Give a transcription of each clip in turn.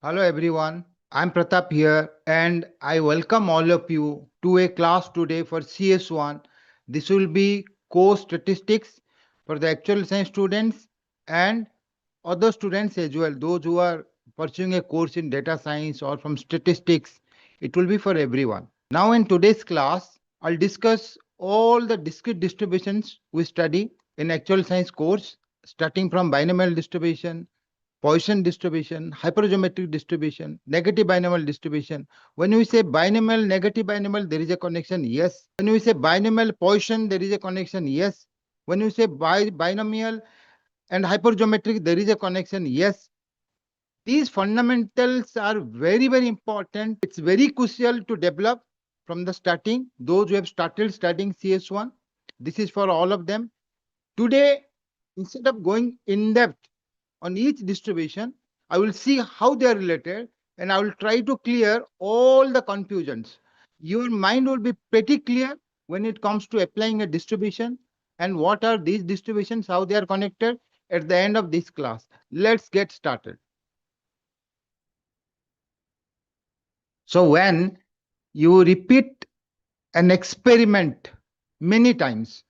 Hello everyone, I'm Pratap here and I welcome all of you to a class today for CS1. This will be core statistics for the actual science students and other students as well. Those who are pursuing a course in data science or from statistics, it will be for everyone. Now in today's class, I'll discuss all the discrete distributions we study in actual science course, starting from binomial distribution, Poisson distribution, hypergeometric distribution, negative binomial distribution. When we say binomial, negative binomial, there is a connection, yes. When we say binomial Poisson, there is a connection, yes. When we say binomial and hypergeometric, there is a connection, yes. These fundamentals are very, very important. It's very crucial to develop from the starting. Those who have started studying CS1, this is for all of them. Today, instead of going in depth on each distribution, I will see how they are related and I will try to clear all the confusions. Your mind will be pretty clear when it comes to applying a distribution and what are these distributions, how they are connected at the end of this class. Let's get started. So when you repeat an experiment many times,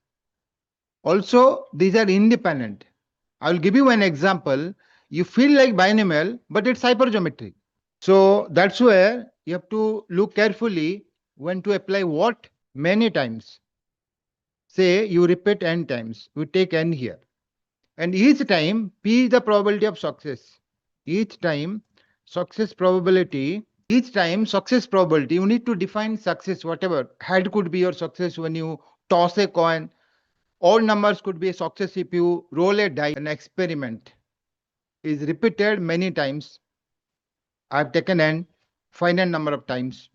also these are independent. I will give you an example. You feel like binomial, but it's hypergeometric. So that's where you have to look carefully when to apply what many times. Say you repeat n times, we take n here. And each time, P is the probability of success. Each time, success probability, you need to define success, whatever. Head could be your success when you toss a coin. All numbers could be a success if you roll a die. An experiment is repeated many times. I've taken n finite number of times.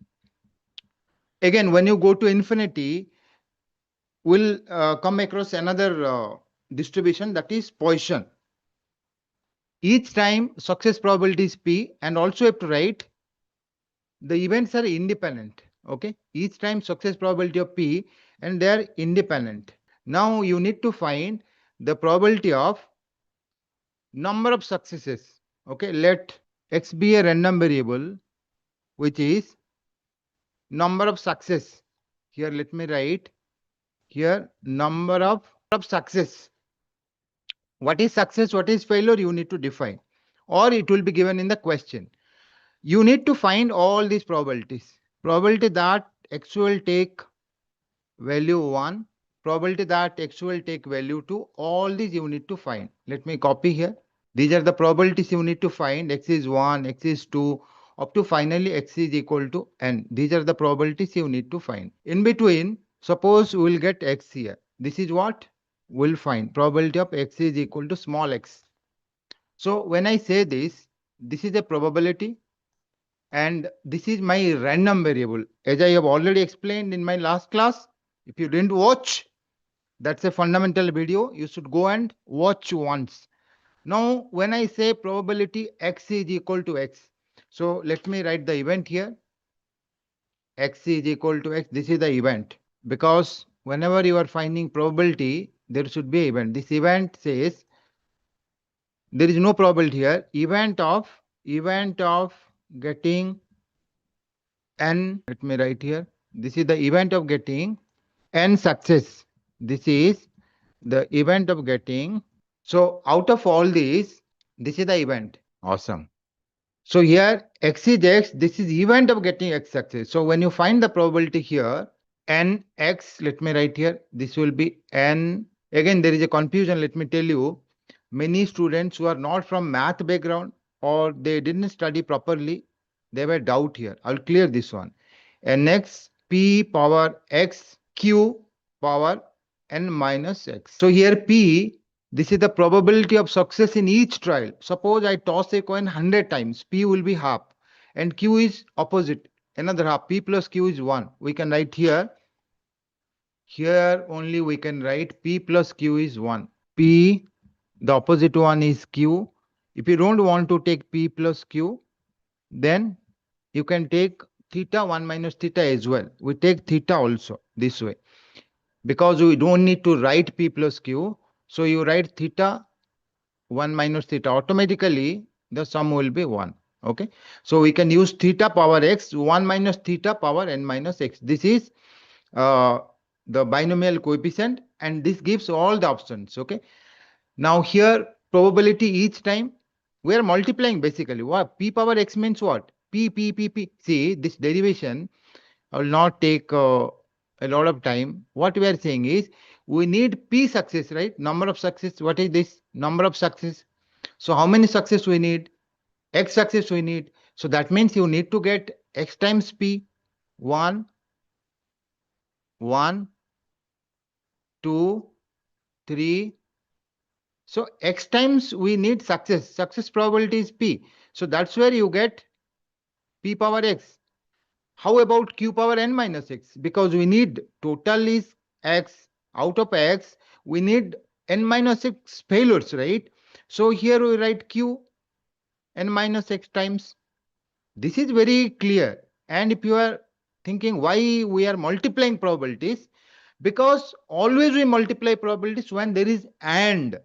Again, when you go to infinity, we'll come across another distribution, that is Poisson. Each time success probability is P, and also you have to write the events are independent. Okay, each time success probability of P and they are independent. Now you need to find the probability of number of successes. Okay, let X be a random variable, which is number of success. Here let me write here number of success. What is success, what is failure, you need to define, or it will be given in the question. You need to find all these probabilities. Probability that X will take value 1, probability that X will take value 2, all these you need to find. Let me copy here. These are the probabilities you need to find. X is 1, X is 2, up to finally X is equal to N. These are the probabilities you need to find. In between, suppose we will get X here. This is what we'll find. Probability of X is equal to small x. So when I say this is a probability and this is my random variable. As I have already explained in my last class, if you didn't watch, that's a fundamental video. You should go and watch once. Now, when I say probability X is equal to X, so let me write the event here. X is equal to X. This is the event. Because whenever you are finding probability, there should be an event. This event says there is no probability here. Event of getting n. Let me write here. This is the event of getting n success. This is the event of getting. So out of all these, this is the event. Awesome. So here x is x. This is event of getting x success. So when you find the probability here, nx, let me write here. This will be n. Again, there is a confusion. Let me tell you. Many students who are not from math background or they didn't study properly, they have a doubt here. I'll clear this one. Nx p power x q power n minus x. So here p, this is the probability of success in each trial. Suppose I toss a coin 100 times, p will be half and q is opposite, another half. P plus q is 1. We can write here. Here only we can write p plus q is 1. P, the opposite one is q. If you don't want to take p plus q, then you can take theta 1 minus theta as well. We take theta also this way. Because we don't need to write p plus q, so you write theta 1 minus theta. Automatically, the sum will be 1. Okay, so we can use theta power x 1 minus theta power n minus x. This is uh, the binomial coefficient, and this gives all the options. Okay, now here probability each time we are multiplying basically. What p power x means? What p. See, this derivation will not take a lot of time. What we are saying is we need p success, right? Number of success. What is this? Number of success. So how many success we need? X success we need. So that means you need to get x times p. 1, 1, 2, 3. So x times we need success. Success probability is p. So that's where you get p power x. How about q power n minus x? Because we need total is x. Out of x, we need n minus x failures, right? So here we write q n minus x times. This is very clear. And if you are thinking why we are multiplying probabilities, because always we multiply probabilities when there is and.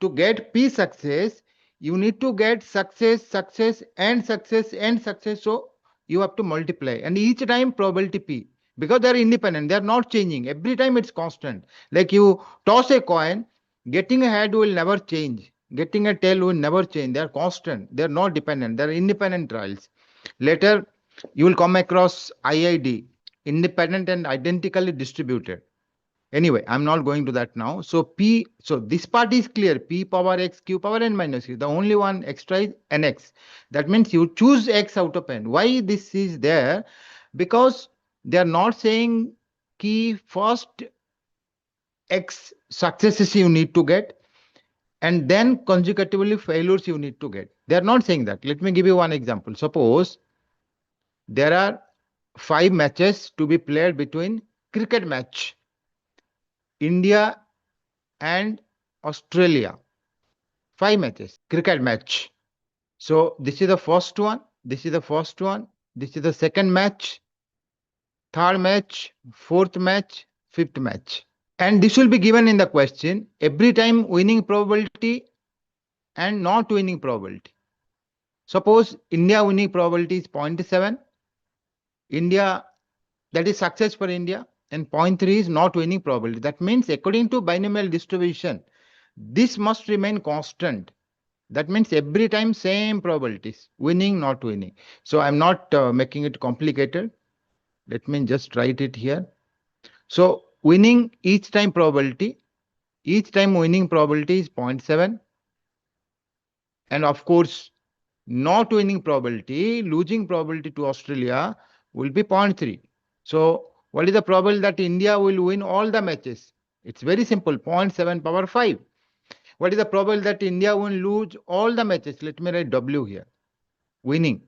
To get p success, you need to get success, success, and success, and success. So you have to multiply, and each time probability p, because they are independent, they are not changing. Every time it's constant. Like you toss a coin, getting a head will never change. Getting a tail will never change. They are constant. They are not dependent. They are independent trials. Later, you will come across IID, independent and identically distributed. Anyway, I'm not going to that now. So p, so this part is clear. P power x, q power n minus q. The only one extra is nx. That means you choose x out of n. Why this is there? Because they are not saying key first x successes you need to get, and then consecutively failures you need to get. They are not saying that. Let me give you one example. Suppose there are 5 matches to be played between cricket match, India and Australia. 5 matches, cricket match. So this is the first one, this is the first one, this is the second match, third match, fourth match, fifth match. And this will be given in the question every time winning probability and not winning probability. Suppose India winning probability is 0.7, India, that is success for India, and 0.3 is not winning probability. That means according to binomial distribution, this must remain constant. That means every time same probabilities, winning, not winning. So I'm not making it complicated. Let me just write it here. So winning each time probability, each time winning probability is 0.7. And of course, not winning probability, losing probability to Australia will be 0.3. So what is the probability that India will win all the matches? It's very simple, 0.7 power 5. What is the probability that India will lose all the matches? Let me write W here. Winning.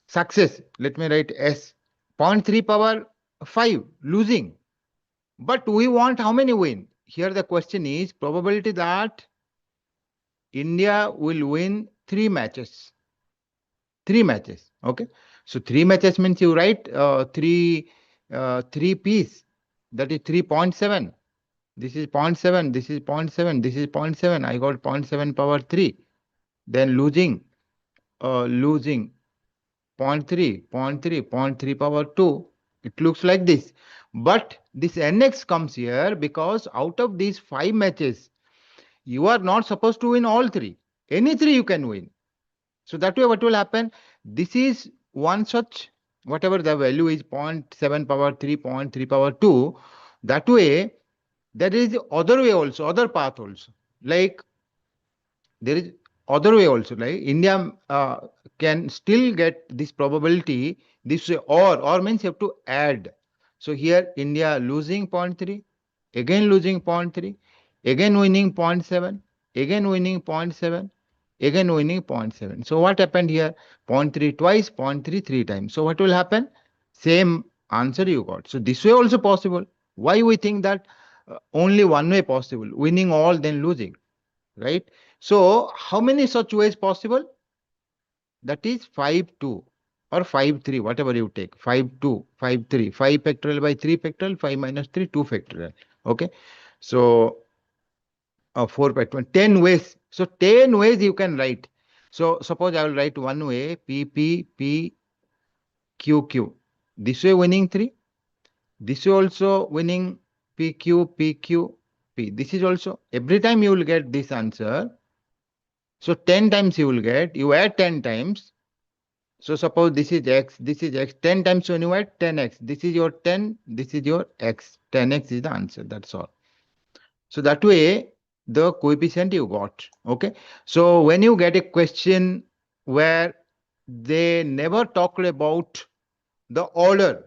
Success, let me write S. 0.3 power 5, losing. But we want how many win? Here the question is probability that India will win 3 matches. 3 matches. Okay. So 3 matches means you write 3 P's. That is 3.7. This is 0.7. This is 0.7. This is 0.7. I got 0.7 power 3. Then losing 0.3, 0.3, 0.3 power 2. It looks like this. But this nx comes here because out of these 5 matches, you are not supposed to win all 3. Any 3 you can win. So that way what will happen? This is one such, whatever the value is, 0.7 power 3, 0.3 power 2. That way, there is other way also, other path also. Like there is other way also, like India can still get this probability this way, or means you have to add. So here India losing 0.3, again losing 0.3, again winning 0.7, again winning 0.7, again winning 0.7. So what happened here? 0.3 twice, 0.3 3 times. So what will happen? Same answer you got. So this way also possible. Why we think that only one way possible, winning all then losing, right? So how many such ways possible? That is 5 2 or 5 3, whatever you take. 5 2, 5 3, 5 factorial by 3 factorial, 5 minus 3, 2 factorial. Okay. So 4 factorial, 10 ways. So 10 ways you can write. So suppose I will write one way P, P, P, Q, Q. This way winning 3. This way also winning P, Q, P, Q, P. This is also, every time you will get this answer. So 10 times you will get, you add 10 times. So suppose this is x, 10 times when you add 10x. This is your 10, this is your x. 10x is the answer, that's all. So that way, the coefficient you got, okay? So when you get a question where they never talked about the order,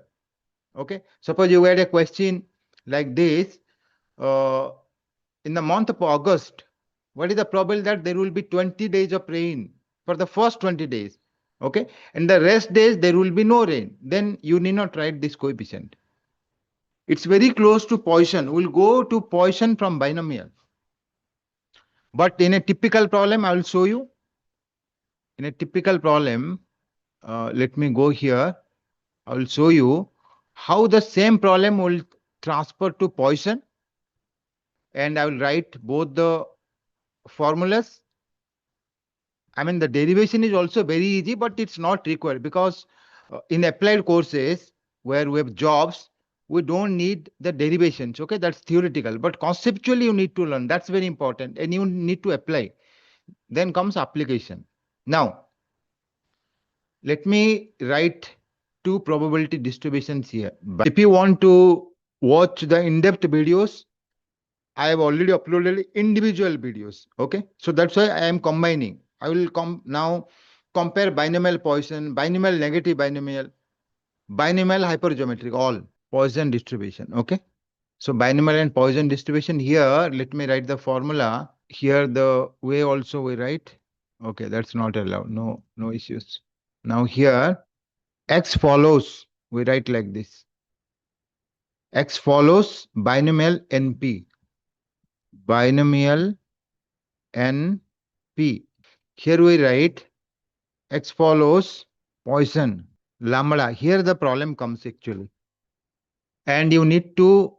okay? Suppose you get a question like this, in the month of August, what is the probability that there will be 20 days of rain for the first 20 days, okay? And the rest days, there will be no rain. Then you need not write this coefficient. It's very close to Poisson. We'll go to Poisson from binomial. But in a typical problem, I will show you. In a typical problem, let me go here. I will show you how the same problem will transfer to Poisson. And I will write both the formulas. I mean, the derivation is also very easy, but it's not required because in applied courses where we have jobs, we don't need the derivations. Okay, that's theoretical, but conceptually you need to learn. That's very important, and you need to apply. Then comes application. Now, let me write two probability distributions here. But if you want to watch the in-depth videos, I have already uploaded individual videos. Okay, so that's why I am combining. I will now compare binomial Poisson, binomial negative binomial, binomial hypergeometric, all Poisson distribution. Okay, so binomial and Poisson distribution here. Let me write the formula here. The way also we write. Okay, that's not allowed. No issues. Now here x follows. We write like this. X follows binomial NP. Binomial NP. Here we write x follows Poisson lambda. Here the problem comes actually. And you need to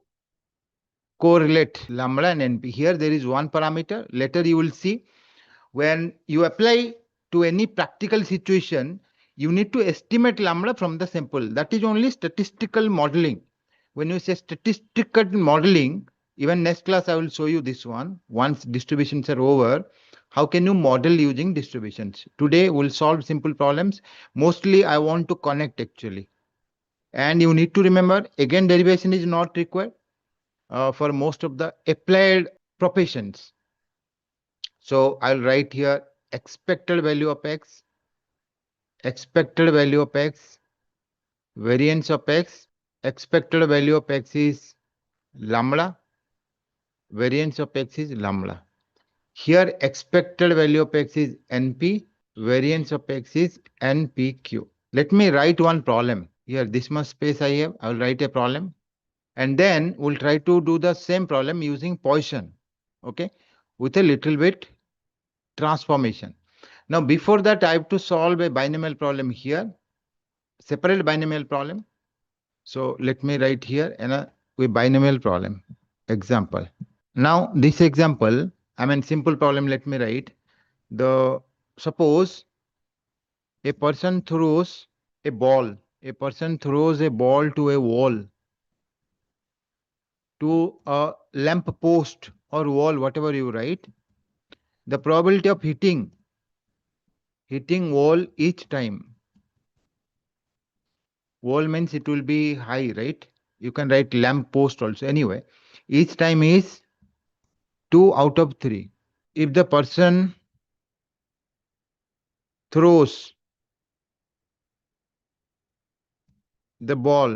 correlate lambda and NP. Here there is one parameter. Later you will see when you apply to any practical situation, you need to estimate lambda from the sample. That is only statistical modeling. When you say statistical modeling, even next class I will show you this one. Once distributions are over, how can you model using distributions? Today we'll solve simple problems. Mostly I want to connect actually. And you need to remember, again, derivation is not required for most of the applied professions. So I'll write here expected value of x, expected value of x, variance of x, expected value of x is lambda, variance of x is lambda. Here expected value of x is NP, variance of x is NPQ. Let me write one problem. Here this much space I have, I will write a problem. And then we'll try to do the same problem using Poisson, okay, with a little bit transformation. Now, before that, I have to solve a binomial problem here, separate binomial problem. So let me write here a binomial problem example. Now, this example, I mean simple problem, let me write. Suppose a person throws a ball. A person throws a ball to a wall, to a lamp post or wall, whatever you write. The probability of hitting wall each time. Wall means it will be high, right? You can write lamp post also. Anyway, each time is 2 out of 3. If the person throws the ball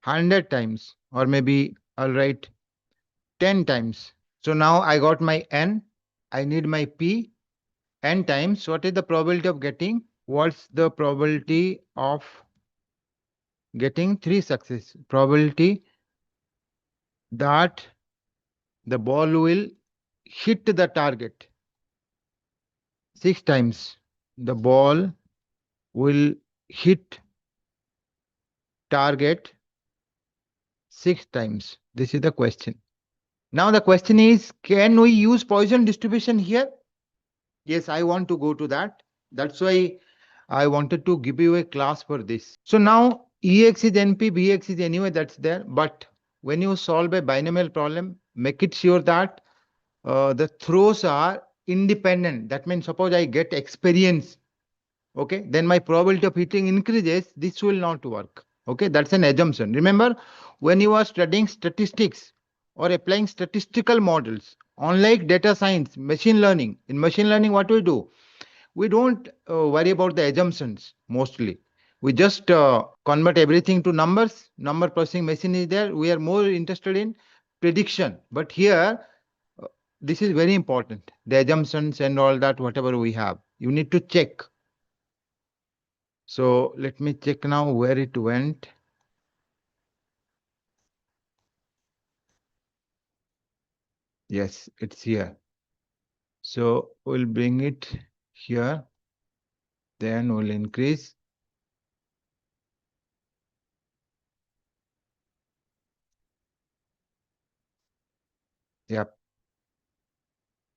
100 times, or maybe I'll write 10 times. So now I got my N, I need my P, N times. What is the probability of getting? What's the probability of getting 3 success? Probability that the ball will hit the target 6 times. The ball will hit target 6 times. This is the question. Now the question is, can we use Poisson distribution here? Yes, I want to go to that. That's why I wanted to give you a class for this. So now EX is NP, BX is anyway that's there. But when you solve a binomial problem, make it sure that the throws are independent. That means suppose I get experience, okay, then my probability of hitting increases. This will not work. Okay, that's an assumption. Remember, when you are studying statistics or applying statistical models, unlike data science, machine learning, in machine learning, what we do? We don't worry about the assumptions mostly. We just convert everything to numbers. Number processing machine is there. We are more interested in prediction. But here, uh, this is very important. The assumptions and all that, whatever we have, you need to check. So let me check now where it went. Yes, it's here. So we'll bring it here. Then we'll increase. Yep.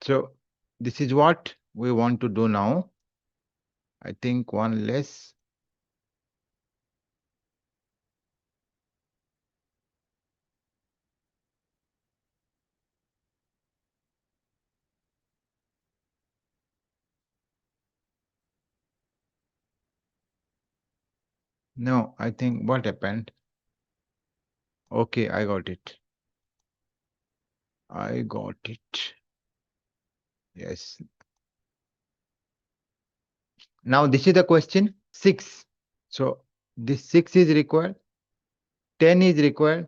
So this is what we want to do now. I think one less. No, I think what happened? Okay, I got it. I got it. Yes. Now this is the question 6. So this 6 is required, 10 is required,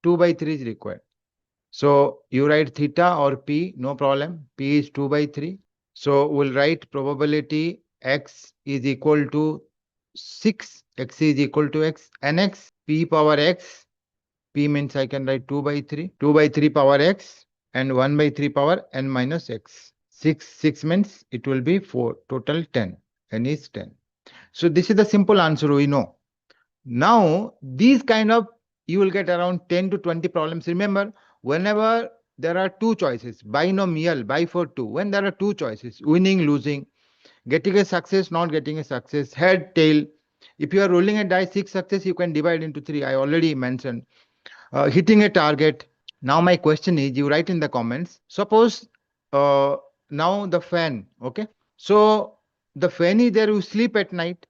2 by 3 is required. So you write theta or P, no problem. P is 2 by 3. So we'll write probability X is equal to 6, X is equal to X, and X, P power X. P means I can write 2 by 3, 2 by 3 power X, and 1 by 3 power N minus X. 6 means it will be 4, total 10, N is 10. So this is the simple answer we know. Now, these kind of, you will get around 10 to 20 problems. Remember, whenever there are two choices, binomial, bi for 2, when there are two choices, winning, losing, getting a success, not getting a success, head, tail. If you are rolling a die 6 success, you can divide into 3. I already mentioned. Hitting a target. Now my question is, you write in the comments, suppose now the fan, okay? So the fan is there, you sleep at night.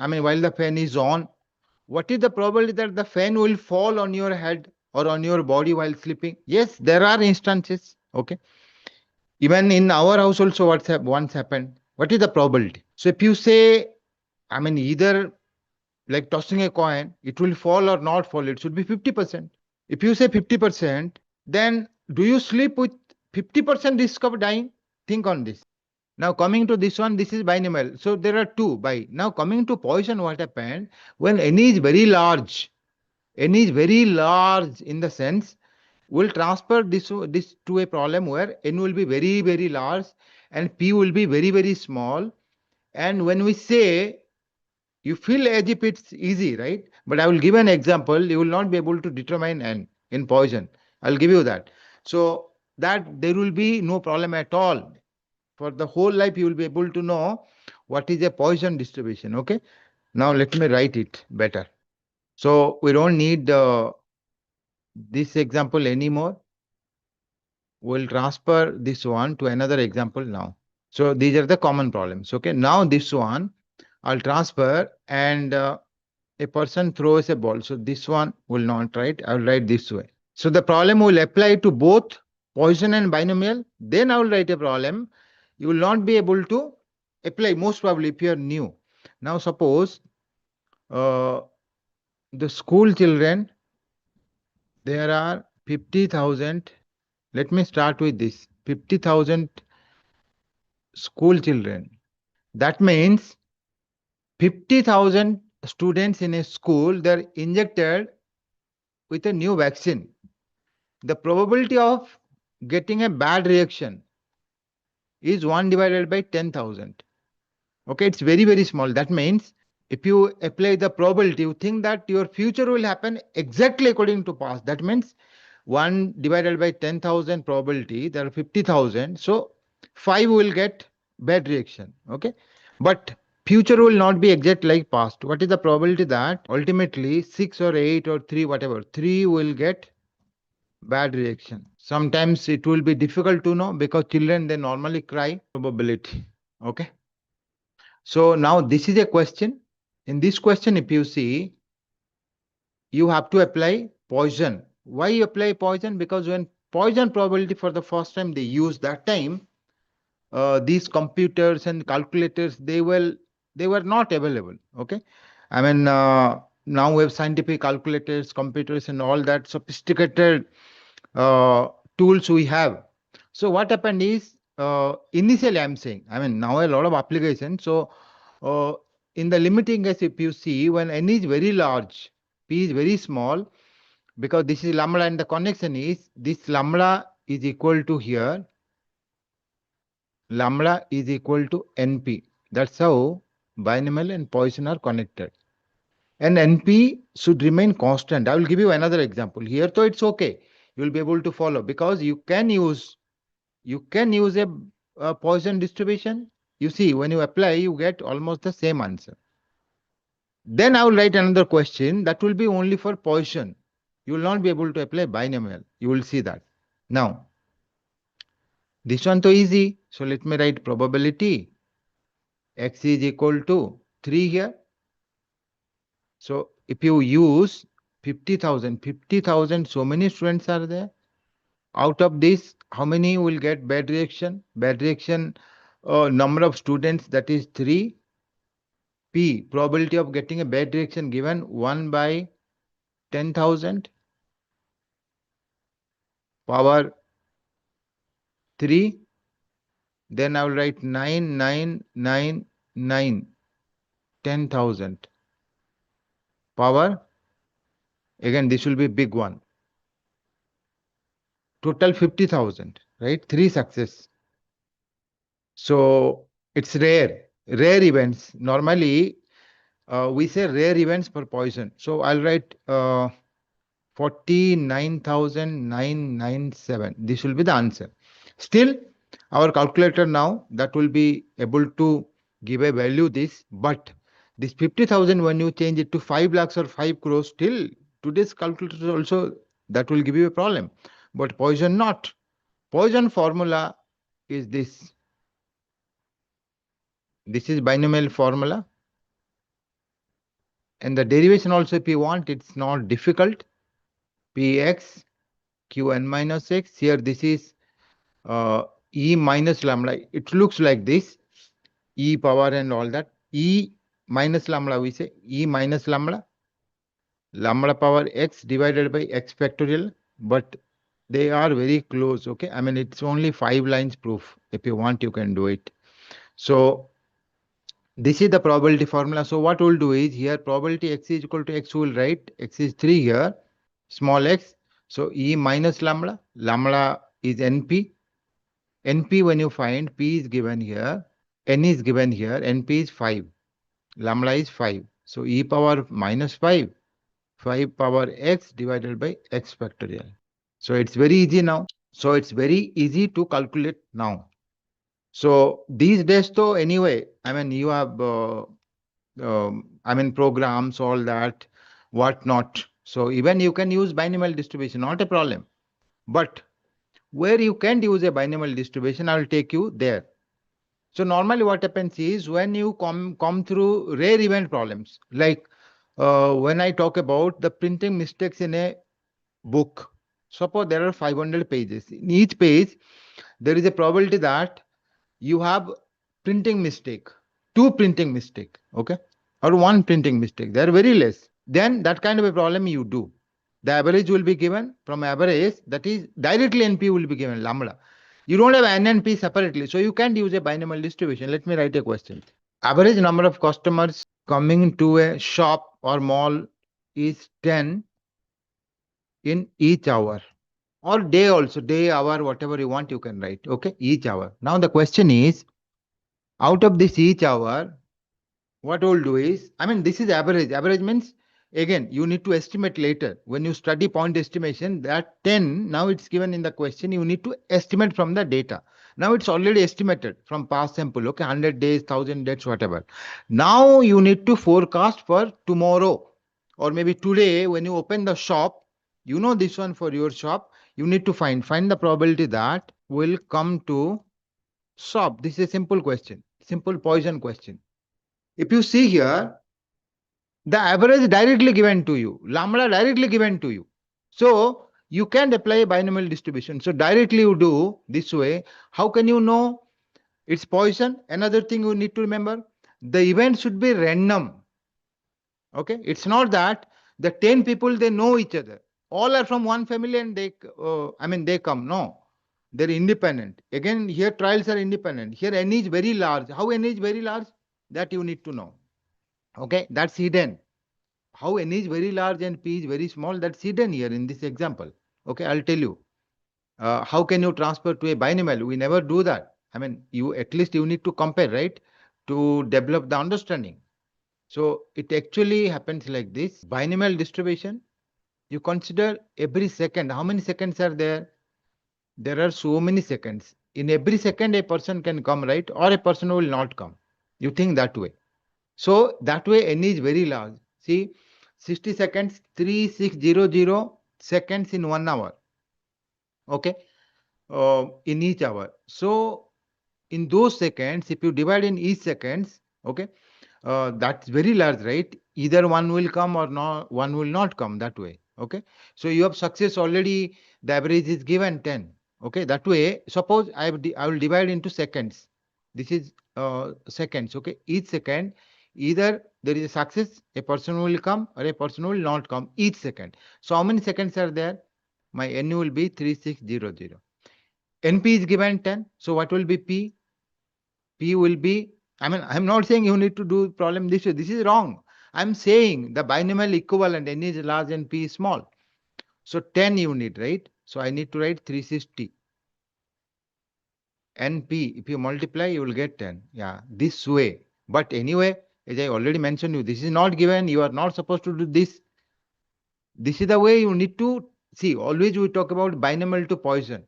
I mean, while the fan is on, what is the probability that the fan will fall on your head or on your body while sleeping? Yes, there are instances. Okay. Even in our house also, once happened. What is the probability? So if you say, I mean, either like tossing a coin, it will fall or not fall, it should be 50%. If you say 50%, then do you sleep with 50% risk of dying? Think on this. Now coming to this one, this is binomial. So there are two by. Now coming to Poisson, what happened? When n is very large, n is very large in the sense, we'll transfer this to a problem where n will be very, very large and p will be very, very small. And when we say, you feel as if it's easy, right? But I will give an example. You will not be able to determine n in Poisson. I'll give you that. So that there will be no problem at all. For the whole life, you will be able to know what is a Poisson distribution. Okay. Now let me write it better. So we don't need this example anymore. We'll transfer this one to another example now. So these are the common problems. Okay. Now this one I'll transfer, and a person throws a ball. So this one will not write. I'll write this way. So the problem will apply to both Poisson and binomial. Then I will write a problem. You will not be able to apply, most probably, if you are new. Now suppose uh, the school children, there are 50,000. Let me start with this 50,000 school children. That means 50,000 students in a school, they're injected with a new vaccine. The probability of getting a bad reaction is 1 divided by 10,000. Okay, it's very, very small. That means if you apply the probability, you think that your future will happen exactly according to past. That means 1 divided by 10,000 probability, there are 50,000. So 5 will get bad reaction. Okay, but future will not be exact like past. What is the probability that ultimately 6 or 8 or 3, whatever, 3 will get bad reaction? Sometimes it will be difficult to know because children, they normally cry. Probability. Okay, so now this is a question. In this question, if you see, you have to apply Poisson. Why you apply Poisson? Because when Poisson probability for the first time they use, that time these computers and calculators, they were not available. Okay, I mean, now we have scientific calculators, computers, and all that sophisticated tools we have. So what happened is, initially I'm saying, I mean, now a lot of applications. So in the limiting case, if you see, when n is very large, p is very small, because this is lambda, and the connection is this lambda is equal to here, lambda is equal to np. That's how binomial and Poisson are connected. And np should remain constant. I will give you another example here. So it's okay. You will be able to follow, because you can use a Poisson distribution. You see, when you apply, you get almost the same answer. Then I will write another question that will be only for Poisson. You will not be able to apply binomial. You will see that. Now, this one so easy. So let me write probability x is equal to 3 here. So if you use 50,000, so many students are there. Out of this, how many will get bad reaction? Bad reaction number of students, that is 3. P, probability of getting a bad reaction given 1 by 10,000 power 3. Then I will write 9999 10,000 power. Again, this will be big one. Total 50,000, right? 3 success. So it's rare events. Normally, we say rare events for Poisson. So I'll write 49,997. This will be the answer. Still, our calculator now, that will be able to give a value this, but this 50,000, when you change it to 5 lakhs or 5 crores, still today's calculator also, that will give you a problem. But Poisson not. Poisson formula is this. This is binomial formula. And the derivation also, if you want, it's not difficult. Px qn minus x. Here this is e minus lambda. It looks like this, e power and all that. E minus lambda, we say e minus lambda, lambda power x divided by x factorial, but they are very close. Okay, I mean, it's only 5 lines proof. If you want, you can do it. So this is the probability formula. So what we'll do is, here probability x is equal to x, we'll write x is 3 here, small x. So e minus lambda, lambda is np. np, when you find, p is given here, n is given here, np is 5, lambda is 5. So e power minus 5, 5 power x divided by x factorial. So it's very easy now. So it's very easy to calculate now. So these days, though, anyway, I mean, you have I mean, programs, all that, what not. So even you can use binomial distribution, not a problem. But where you can't use a binomial distribution, I will take you there. So normally what happens is, when you come through rare event problems, like when I talk about the printing mistakes in a book, suppose there are 500 pages. In each page, there is a probability that you have printing mistake, 2 printing mistake, okay, or 1 printing mistake. They are very less. Then that kind of a problem you do. The average will be given from average, that is directly NP will be given, lambda. You don't have N and P separately, so you can't use a binomial distribution. Let me write a question. Average number of customers coming to a shop or mall is 10 in each hour, or day also, day, hour, whatever you want, you can write, okay, each hour. Now the question is, out of this each hour, what we'll do is, I mean, this is average. Average means Again, you need to estimate later. When you study point estimation, that 10, now it's given in the question, you need to estimate from the data. Now it's already estimated from past sample, okay, 100 days, 1000 days, whatever. Now you need to forecast for tomorrow or maybe today when you open the shop, you know this one for your shop, you need to find the probability that will come to shop. This is a simple question, simple Poisson question. If you see here, the average directly given to you, lambda directly given to you. So you can apply a binomial distribution. So directly you do this way. How can you know it's Poisson? Another thing you need to remember, the event should be random. Okay, it's not that the 10 people they know each other. All are from one family and they come. No, they're independent. Again, here trials are independent. Here n is very large. How n is very large? That you need to know. Okay, that's hidden. How n is very large and p is very small, that's hidden here in this example. Okay, I'll tell you. How can you transfer to a binomial? We never do that. I mean, you at least you need to compare, right? To develop the understanding. So it actually happens like this. Binomial distribution, you consider every second. How many seconds are there? There are so many seconds. In every second, a person can come, right? Or a person will not come. You think that way. So that way n is very large. See, 60 seconds, 3600 seconds in 1 hour. Okay, in each hour. So in those seconds, if you divide in each seconds, okay, that's very large, right? Either one will come or no, one will not come that way. Okay, so you have success already. The average is given 10. Okay, that way, suppose I will divide into seconds. This is seconds. Okay, each second, either there is a success, a person will come or a person will not come each second. So how many seconds are there? My n will be 3600. NP is given 10. So what will be P? P will be, I mean, I'm not saying you need to do problem this way. This is wrong. I'm saying the binomial equivalent n is large and P is small. So 10 you need, right? So I need to write 360. NP, if you multiply, you will get 10. Yeah, this way. But anyway, as I already mentioned you, this is not given. You are not supposed to do this. This is the way you need to see. Always we talk about binomial to Poisson.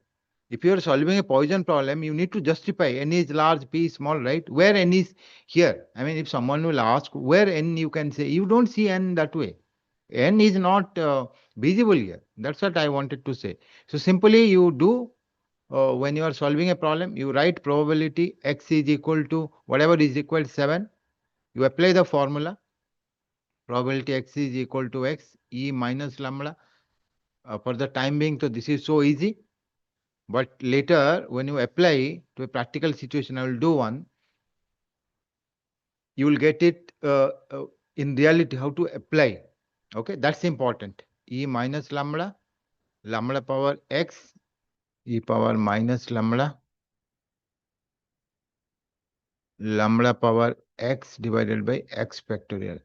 If you are solving a Poisson problem, you need to justify n is large, p is small, right? Where n is here? I mean, if someone will ask where n, you can say you don't see n that way. N is not visible here. That's what I wanted to say. So simply you do when you are solving a problem, you write probability x is equal to whatever is equal to 7. You apply the formula. Probability x is equal to x e minus lambda. For the time being, so this is so easy. But later, when you apply to a practical situation, I will do one. You will get it in reality how to apply. Okay, that's important. E minus lambda, lambda power x, e power minus lambda, lambda power x divided by x factorial.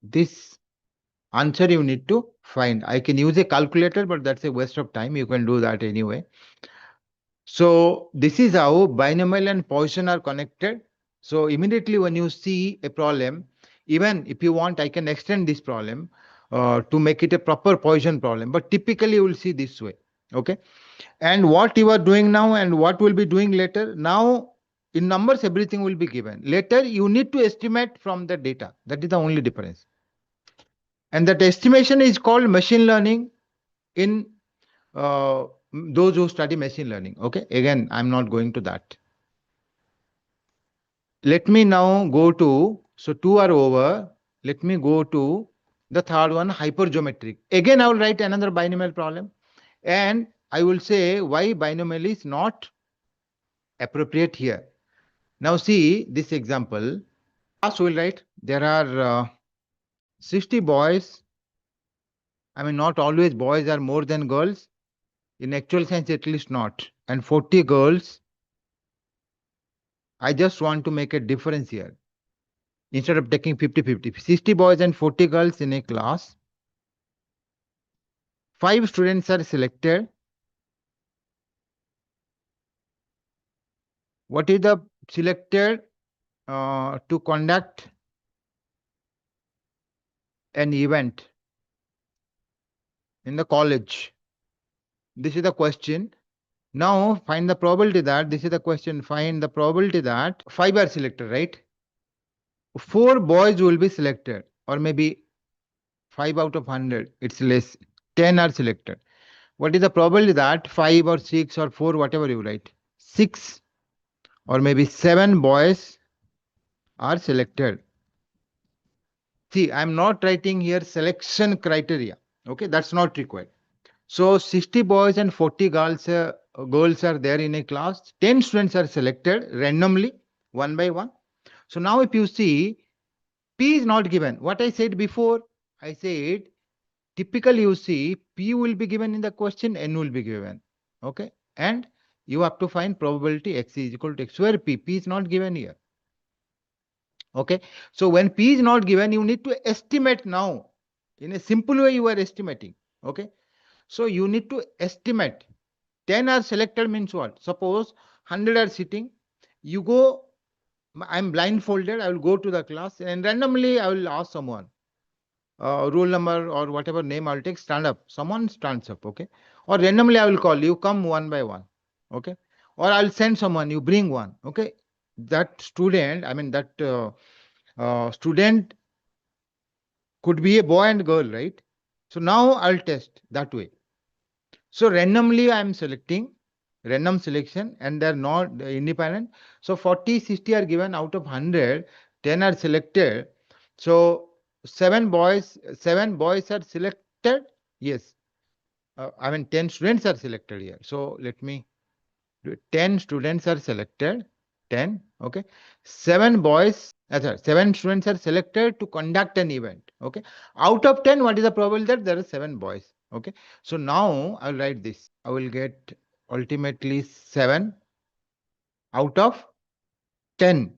This answer you need to find. I can use a calculator, but that's a waste of time. You can do that anyway. So this is how binomial and Poisson are connected. So immediately when you see a problem, even if you want, I can extend this problem to make it a proper Poisson problem. But typically you will see this way. Okay. And what you are doing now and what will be doing later, now in numbers everything will be given. Later you need to estimate from the data. That is the only difference. And that estimation is called machine learning in those who study machine learning. Okay, again, I'm not going to that. Let me now go to, so two are over. Let me go to the third one, hypergeometric. Again, I will write another binomial problem. And I will say why binomial is not appropriate here. Now see this example. First we'll write, there are 60 boys. I mean, not always boys are more than girls. In actual sense, at least not. And 40 girls. I just want to make a difference here. Instead of taking 50-50, 60 boys and 40 girls in a class. 5 students are selected. What is the selected to conduct an event? in the college. This is the question. Now find the probability that, this is the question, find the probability that 5 are selected, right? 4 boys will be selected, or maybe 5 out of 100, it's less. 10 are selected. What is the probability that 5 or 6 or 4, whatever you write, 6 or maybe 7 boys are selected? See, I'm not writing here selection criteria. Okay, that's not required. So 60 boys and 40 girls are there in a class. 10 students are selected randomly, one by one. So now if you see, P is not given. What I said before, I said typically you see P will be given in the question, N will be given. Okay, and you have to find probability X is equal to X. Where P is not given here. Okay, so when P is not given, you need to estimate now. In a simple way, you are estimating. Okay, so you need to estimate. 10 are selected means what? Suppose 100 are sitting. You go, I'm blindfolded, I will go to the class and randomly I will ask someone, roll number or whatever name I'll take, stand up. Someone stands up, okay? Or randomly I will call you, come one by one, okay? Or I'll send someone, you bring one, okay? That student, I mean, that student could be a boy and girl, right? So now I'll test that way. So randomly I'm selecting, random selection, and they're not independent. So 40, 60 are given out of 100, 10 are selected. So 7 boys are selected. Yes. I mean 10 students are selected here. So let me do 10 students are selected. 10. Okay. 7 students are selected to conduct an event. Okay. Out of 10, what is the probability that there are 7 boys? Okay. So now I'll write this. I will get ultimately 7 out of 10.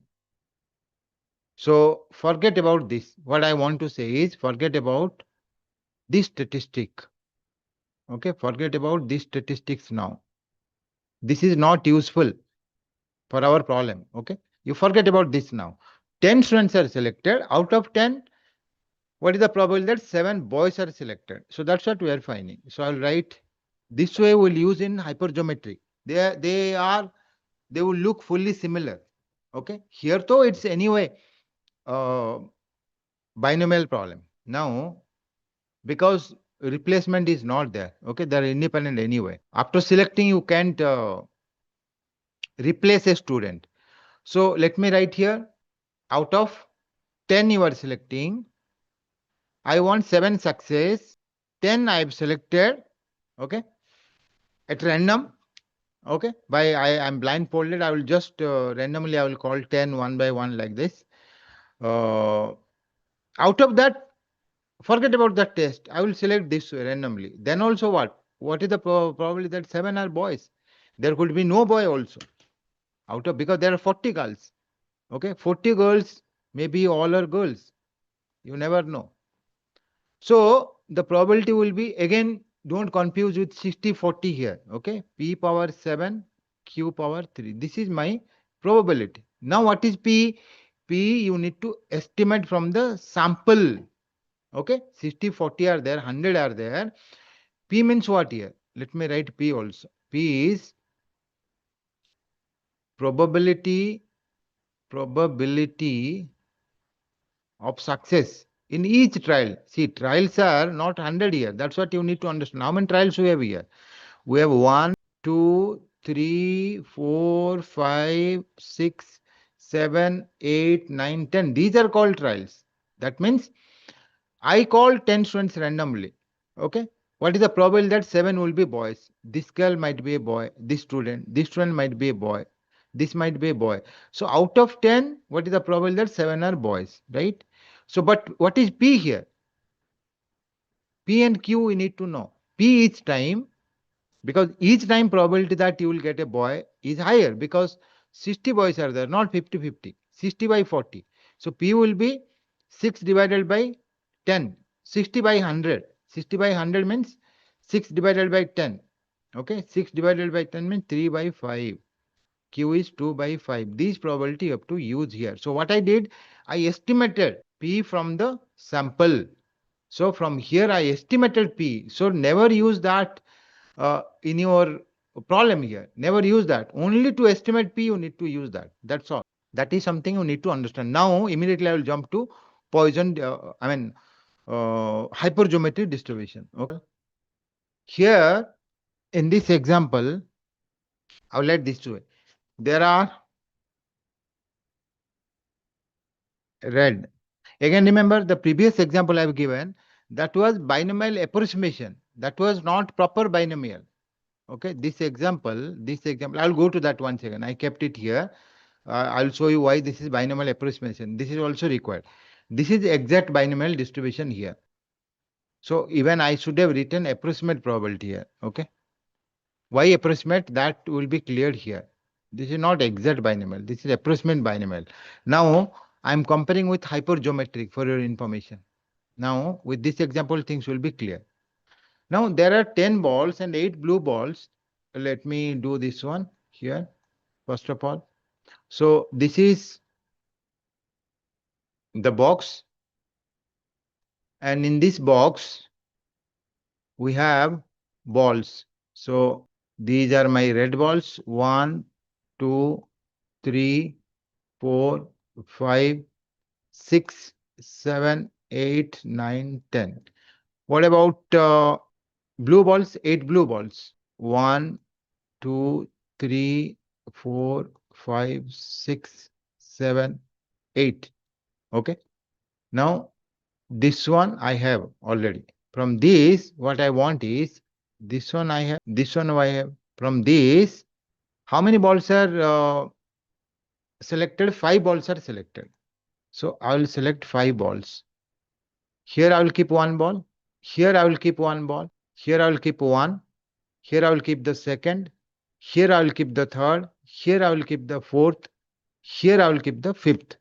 So forget about this. What I want to say is forget about this statistic. Okay. Forget about these statistics now. This is not useful for our problem. Okay. You forget about this now. 10 students are selected. Out of 10, what is the probability that 7 boys are selected? So that's what we are finding. So I'll write this way. We'll use in hypergeometric. They will look fully similar. Okay. Here though it's anyway binomial problem. Now, because replacement is not there. Okay. They're independent anyway. After selecting, you can't replace a student. So let me write here, out of 10 you are selecting, I want 7 success, 10 I have selected, okay, at random, okay, I am blindfolded, I will just randomly I will call 10 one by one like this. Out of that, forget about that test, I will select this randomly. Then also what is the probability that 7 are boys? There could be no boy also, because there are 40 girls. Okay, 40 girls, maybe all are girls. You never know. So the probability will be, again, don't confuse with 60-40 here. Okay, P power 7, Q power 3. This is my probability. Now what is P? P you need to estimate from the sample. Okay, 60-40 are there, 100 are there. P means what here? Let me write P also. P is probability of success in each trial. See, trials are not 100 here. That's what you need to understand. How many trials we have here? We have 1, 2, 3, 4, 5, 6, 7, 8, 9, 10. These are called trials. That means I call 10 students randomly. Okay. What is the probability that 7 will be boys? This girl might be a boy. This student might be a boy. This might be a boy. So out of 10, what is the probability that 7 are boys, right? So, but what is P here? P and Q we need to know. P each time, because each time probability that you will get a boy is higher because 60 boys are there, not 50-50, 60 by 40. So P will be 6 divided by 10, 60 by 100. 60 by 100 means 6 divided by 10. Okay, 6 divided by 10 means 3 by 5. Q is 2 by 5. These probability you have to use here. So what I did, I estimated P from the sample. So from here I estimated P. So never use that in your problem here. Never use that. Only to estimate P you need to use that. That's all. That is something you need to understand. Now immediately I will jump to Poisson, hypergeometric distribution. Okay. Here in this example, I will let this way. There are red. Again, remember the previous example I have given, that was binomial approximation. That was not proper binomial. Okay, this example, I'll go to that once again. I kept it here. I'll show you why this is binomial approximation. This is also required. This is exact binomial distribution here. So even I should have written approximate probability here. Okay. Why approximate? That will be cleared here. This is not exact binomial. This is approximate binomial. Now I'm comparing with hypergeometric for your information. Now with this example, things will be clear. Now there are 10 balls and 8 blue balls. Let me do this one here, first of all. So this is the box. And in this box, we have balls. So these are my red balls. 1, 2, 3, 4, 5, 6, 7, 8, 9, 10. What about blue balls? 8 blue balls. 1, 2, 3, 4, 5, 6, 7, 8. Okay. Now this one I have already. From this, what I want is this one I have, this one I have. From this, how many balls are selected? 5 balls are selected. So I will select 5 balls. Here I will keep 1 ball. Here I will keep 1 ball. Here I will keep 1. Here I will keep the second. Here I will keep the third. Here I will keep the fourth. Here I will keep the fifth.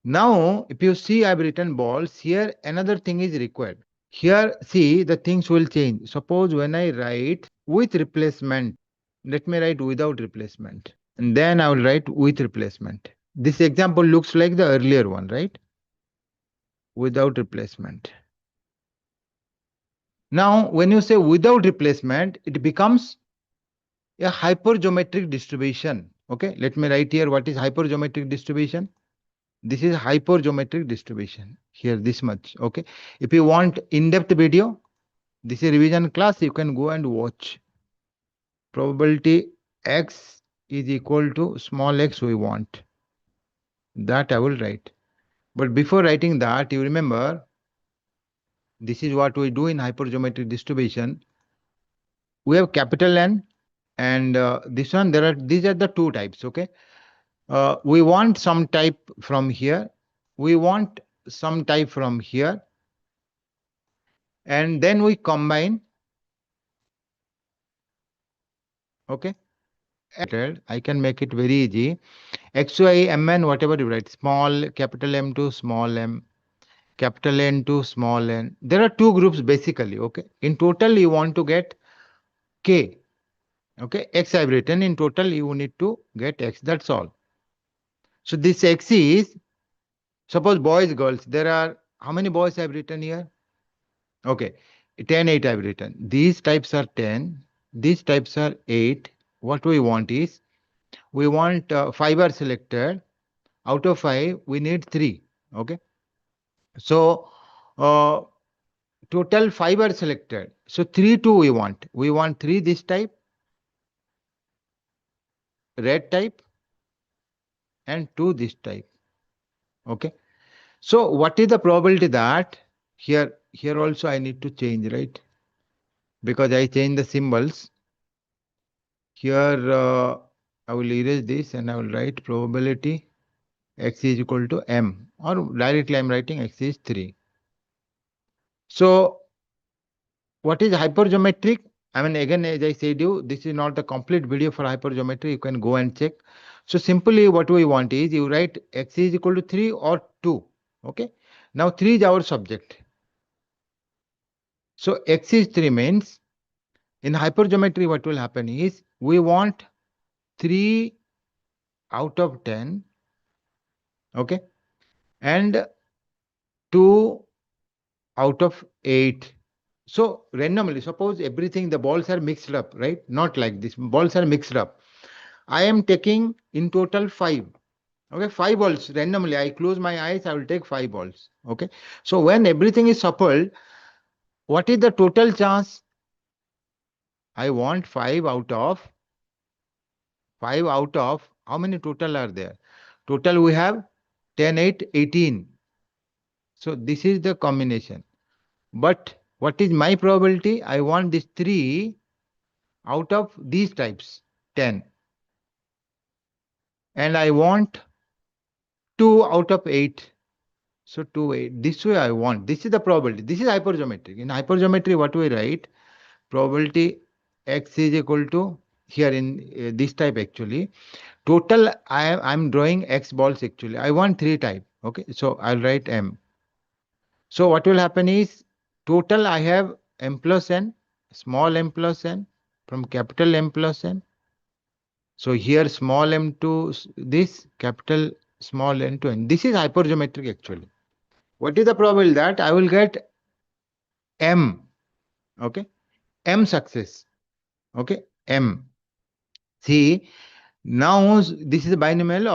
Now, if you see I have written balls, here another thing is required. Here, see, the things will change. Suppose when I write with replacement, let me write without replacement. And then I will write with replacement. This example looks like the earlier one, right? Without replacement. Now, when you say without replacement, it becomes a hypergeometric distribution. Okay, let me write here what is hypergeometric distribution. This is hypergeometric distribution. Here, this much. Okay, if you want in-depth video, this is revision class, you can go and watch. Probability x is equal to small x we want. That I will write. But before writing that, you remember, this is what we do in hypergeometric distribution. We have capital N and this one, these are the two types, okay? We want some type from here. We want some type from here. And then we combine, okay? I can make it very easy. XY, MN, whatever you write, small, capital M to small m, capital N to small n. There are two groups basically, okay? In total, you want to get K, okay? X I've written, in total, you need to get X, that's all. So this X is, suppose boys, girls, there are, how many boys I've written here? Okay, 10, 8 I've written. These types are 10, these types are 8. What we want is, we want 5 are selected. Out of 5, we need 3, okay? So, total 5 are selected. So 3 2 we want. We want 3 this type, red type, and 2 this type. Okay. So what is the probability that here also I need to change, right? Because I change the symbols. Here I will erase this and I will write probability x is equal to m, or directly I am writing x is 3. So what is hypergeometric? I mean, again, as I said you, this is not the complete video for hypergeometry. You can go and check. So simply what we want is you write x is equal to 3 or 2. Okay. Now 3 is our subject. So x is 3 means in hypergeometry what will happen is we want 3 out of 10. Okay. And 2 out of 8. So randomly, suppose everything, the balls are mixed up, right? Not like this. Balls are mixed up. I am taking in total 5. Okay, 5 balls randomly. I close my eyes, I will take 5 balls. Okay. So when everything is shuffled, what is the total chance? I want 5 out of how many total are there? Total we have 10, 8, 18. So this is the combination. But what is my probability? I want these 3 out of these types, 10. And I want 2 out of 8. So 2, 8. This way I want. This is the probability. This is hypergeometric. In hypergeometry, what we write? Probability x is equal to, here in this type actually, total I'm drawing x balls actually. I want 3 type. Okay. So I'll write m. So what will happen is, total I have m plus n, small m plus n, from capital M plus n. So here small m to this, capital small n to n. This is hypergeometric actually. What is the probability that I will get m? Okay, m success. Okay, m. See, now this is a binomial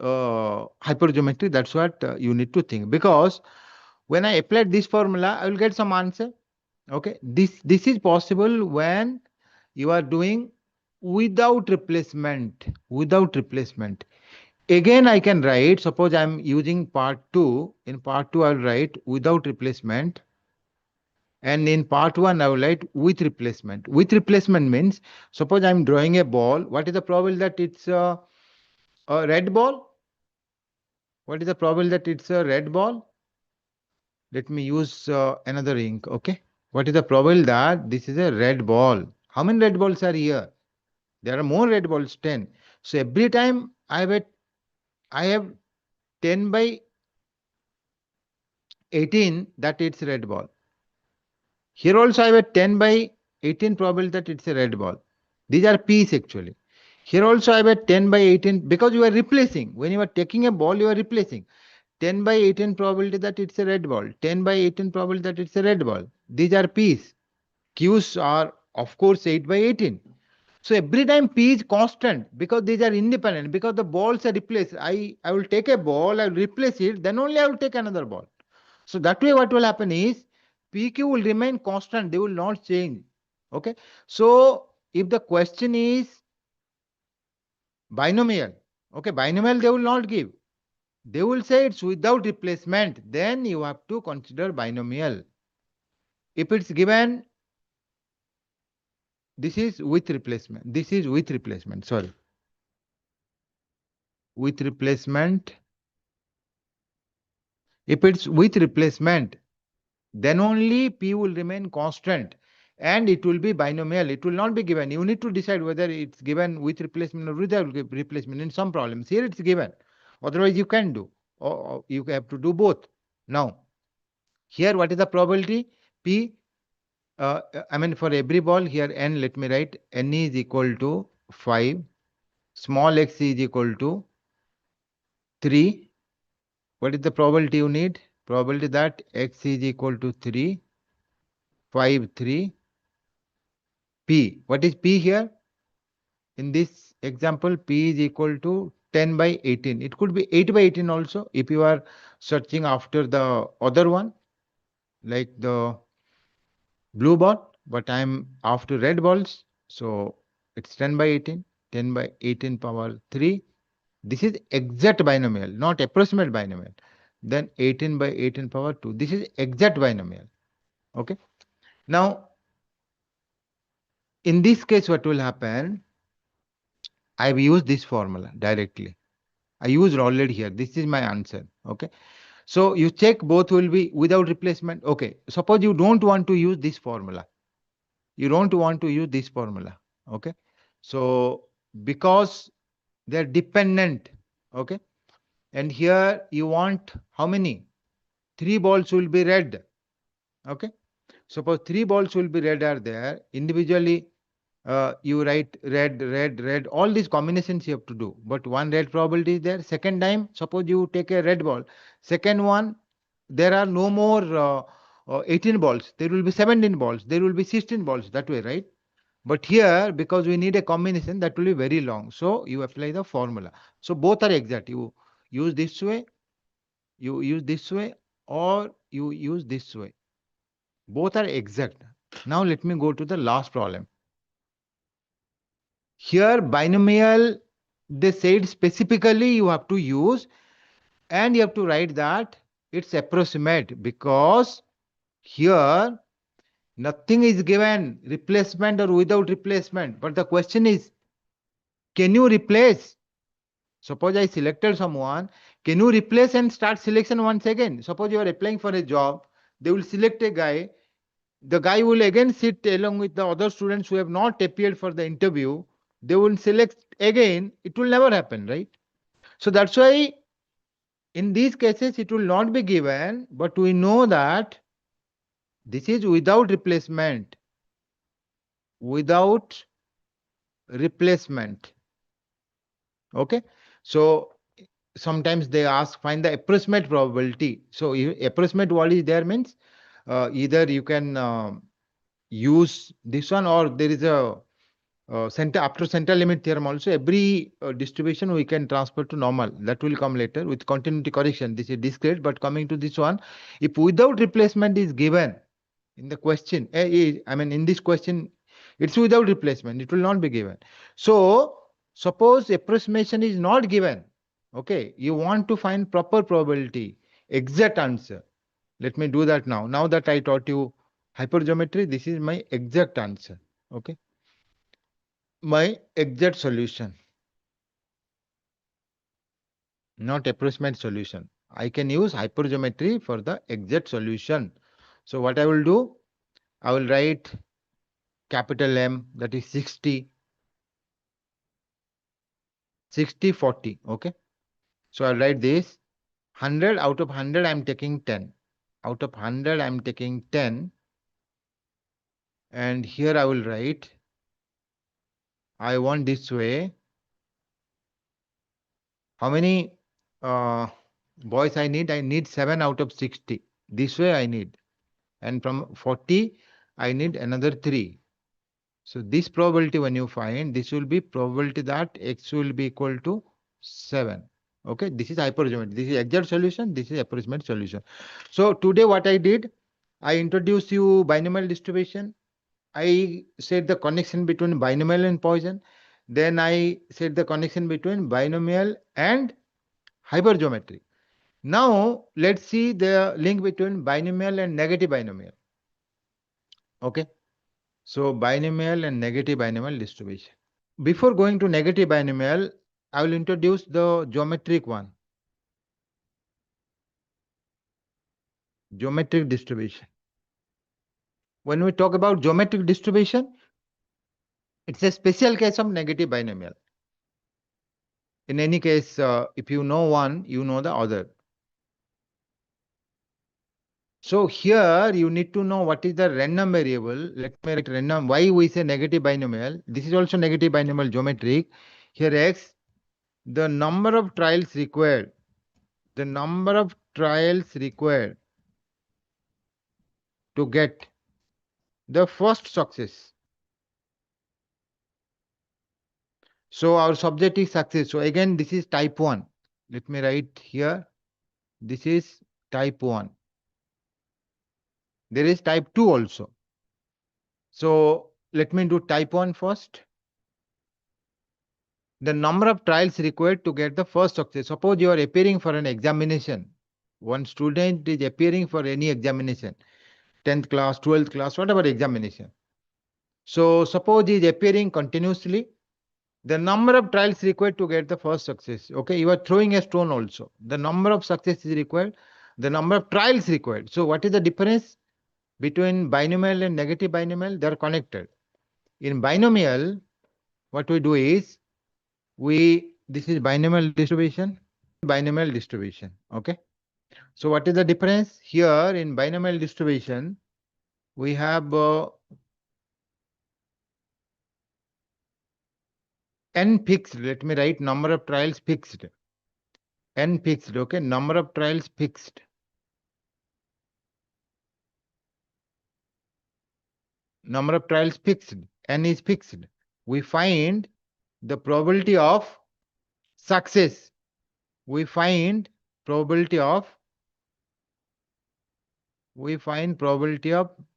or hypergeometry. That's what you need to think, because when I applied this formula, I will get some answer. Okay, this is possible when you are doing without replacement. Without replacement. Again, I can write. Suppose I am using part 2. In part 2, I will write without replacement. And in part 1, I will write with replacement. With replacement means, suppose I am drawing a ball. What is the probability that it's a red ball? What is the probability that it's a red ball? Let me use another ink. Okay. What is the probability that this is a red ball? How many red balls are here? There are more red balls, 10. So every time I have 10 by 18 that it's red ball. Here also I have a 10 by 18 probability that it's a red ball. These are P's actually. Here also I have a 10 by 18, because you are replacing. When you are taking a ball, you are replacing. 10 by 18 probability that it's a red ball. 10 by 18 probability that it's a red ball. These are P's. Q's are of course 8 by 18. So every time P is constant, because these are independent, because the balls are replaced. I will take a ball, I will replace it, then only I will take another ball. So that way what will happen is PQ will remain constant, they will not change. Okay. So if the question is binomial, okay, binomial they will not give. They will say it's without replacement, then you have to consider binomial. If it's given, this is with replacement. This is with replacement, sorry. With replacement. If it's with replacement, then only P will remain constant and it will be binomial. It will not be given. You need to decide whether it's given with replacement or without replacement. In some problems, here it's given. Otherwise, you can do, or you have to do both. Now, here what is the probability? P, I mean for every ball here n, let me write n is equal to 5, small x is equal to 3. What is the probability you need? Probability that x is equal to 3, 5, 3. P. What is P here? In this example, P is equal to 10 by 18. It could be 8 by 18 also if you are searching after the other one, like the blue ball, but I am after red balls. So it's 10 by 18, 10 by 18 power 3. This is exact binomial, not approximate binomial. Then 18 by 18 power 2. This is exact binomial. Okay. Now, in this case, what will happen? I have used this formula directly. I used already here. This is my answer. Okay. So you check both will be without replacement. Okay. Suppose you don't want to use this formula. You don't want to use this formula. Okay. So because they're dependent. Okay. And here you want how many? 3 balls will be red. Okay. Suppose 3 balls will be red are there. Individually, you write red, red, red. All these combinations you have to do. But one red probability is there. Second time, suppose you take a red ball. Second one, there are no more 18 balls, there will be 17 balls, there will be 16 balls, that way, right? But here, because we need a combination, that will be very long. So you apply the formula. So both are exact. You use this way, you use this way, or you use this way. Both are exact. Now let me go to the last problem. Here binomial, they said specifically you have to use, and you have to write that it's approximate, because here nothing is given, replacement or without replacement. But the question is, can you replace? Suppose I selected someone, can you replace and start selection once again? Suppose you are applying for a job, they will select a guy, the guy will again sit along with the other students who have not appeared for the interview, they will select again, it will never happen, right? So that's why in these cases it will not be given, but we know that this is without replacement. Without replacement. Okay. So sometimes they ask find the approximate probability. So approximate what is there means either you can use this one, or there is a center after center limit theorem also. Every distribution we can transfer to normal. That will come later with continuity correction. This is discrete, but coming to this one, if without replacement is given in the question, I mean in this question, it's without replacement, it will not be given. So suppose approximation is not given, okay, you want to find proper probability, exact answer. Let me do that now. Now that I taught you hypergeometry, this is my exact answer. Okay, my exact solution, not approximate solution. I can use hypergeometry for the exact solution. So what I will do, I will write capital M, that is 60, 60, 40. Okay. So I'll write this 100 out of 100, I'm taking 10. Out of 100, I'm taking 10. And here I will write, I want this way. How many boys I need? I need 7 out of 60. This way I need. And from 40, I need another 3. So this probability when you find, this will be probability that x will be equal to 7. Okay, this is hypergeometry. This is exact solution. This is approximate solution. So today what I did, I introduced you binomial distribution. I said the connection between binomial and Poisson. Then I said the connection between binomial and hypergeometry. Now let's see the link between binomial and negative binomial. Okay. So binomial and negative binomial distribution. Before going to negative binomial, I will introduce the geometric one. Geometric distribution. When we talk about geometric distribution, it's a special case of negative binomial. In any case, if you know one, you know the other. So here you need to know what is the random variable. Let me write random. Why we say negative binomial? This is also negative binomial geometric. Here x, the number of trials required. The number of trials required to get the first success. So our subject is success. So again, this is type 1. Let me write here. This is type 1. There is type 2 also. So let me do type 1 first. The number of trials required to get the first success. Suppose you are appearing for an examination. One student is appearing for any examination, 10th class, 12th class, whatever examination. So suppose he is appearing continuously. The number of trials required to get the first success. Okay, you are throwing a stone also. The number of success is required. The number of trials required. So what is the difference between binomial and negative binomial? They are connected. In binomial, what we do is, this is binomial distribution. Binomial distribution. Okay. So what is the difference? Here in binomial distribution, we have n fixed. Let me write number of trials fixed. N fixed. Okay. Number of trials fixed. number of trials fixed, n is fixed. We find the probability of success. We find probability of